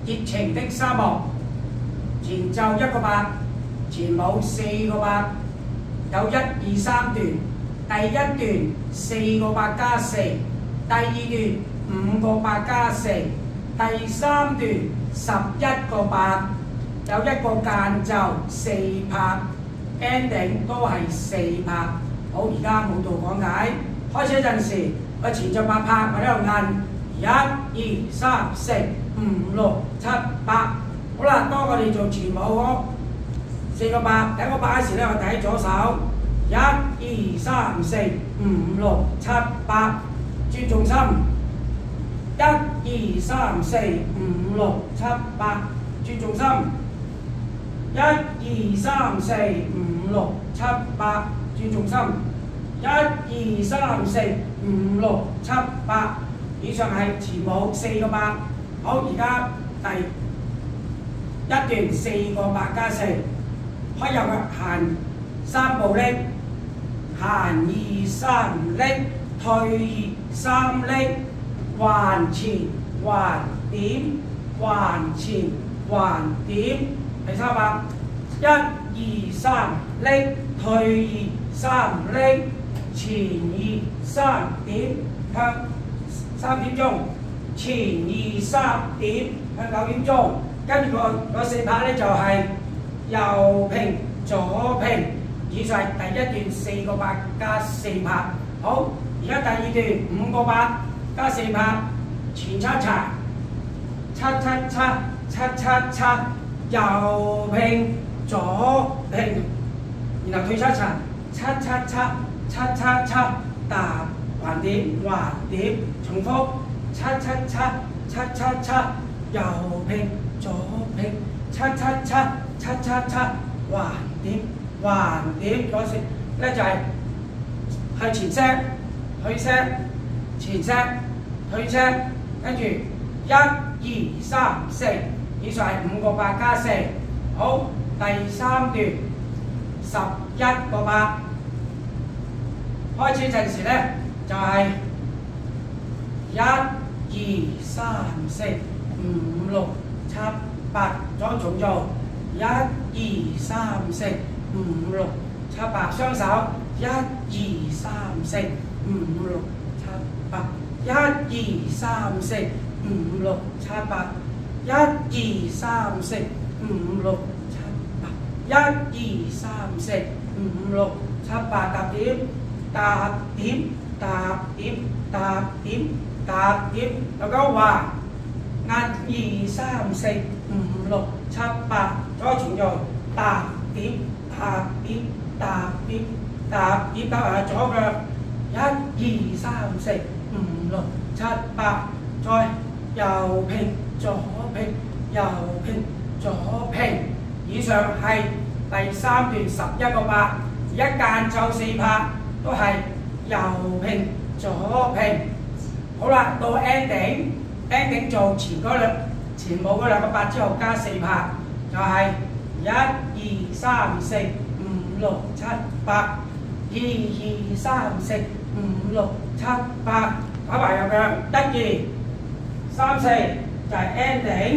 熱情的沙漠，前奏1個8，前舞4個8，有1、2、3段。第1段4個8加4，第2段5個8加4，第3段11個8，有1個間奏4拍 ，ending 都係4拍。好，而家舞蹈講解，開始嗰陣時，我前奏8拍，我喺度按1、2、3、4、5、6、7、8。好啦，當我哋做前舞嗰4個8，第1個8嗰時咧，我睇左手。1、2、3、4、5、6、7、8，轉重心。1、2、3、4、5、6、7、8，轉重心。1、2、3、4、5、6、7、8，轉重心。1、2、3、4、5、6、7、8，以上係前舞4個8。好，而家第1段4個8加4，開右腳行3步拎。行2、3拎，退2、3拎，還前還點，還前還點。第3拍1、2、3拎，退2、3拎，前2、3點，向3點鐘，前2、3點，向9點鐘。跟住個4拍咧就係右平左平。以上係第1段4個8加4拍。好，而家第2段5個8加4拍，前叉叉，叉叉叉，叉叉叉，右平左平，然後退叉叉，叉叉叉，叉叉叉，踏橫點橫點，重複，叉叉叉，叉叉叉，右平左平，叉叉叉，叉叉叉，橫點。橫點嗰時咧就係前聲、退聲、前聲、退聲，跟住1、2、3、4，以上係5個8加4。好，第3段11個8，開始陣時咧就係1、2、3、4、5、6、7、8，再重做1、2、3、4。5、6、7、8，雙手1、2、3、4、5、6、7、8，1、2、3、4、5、6、7、8，1、2、3、4、5、6、7、8，1、2、3、4、5、6、7、8，踏點，踏點，踏點，踏點，踏點，有個橫，按2、3、4、5、6、7、8，再重做踏點。踏點，踏點，踏點，踏左腳1、2、3、4、5、6、7、8，再右平左平，右平左平。以上係第3段11個8，而家間奏4拍都係右平左平。好啦，到 ending 做前舞嗰2個8之後加4拍，就係1、2、3、4、5、6、7、8，2、2、3、4、5、6、7、8，打埋右腳1、2、3、4就係 ending。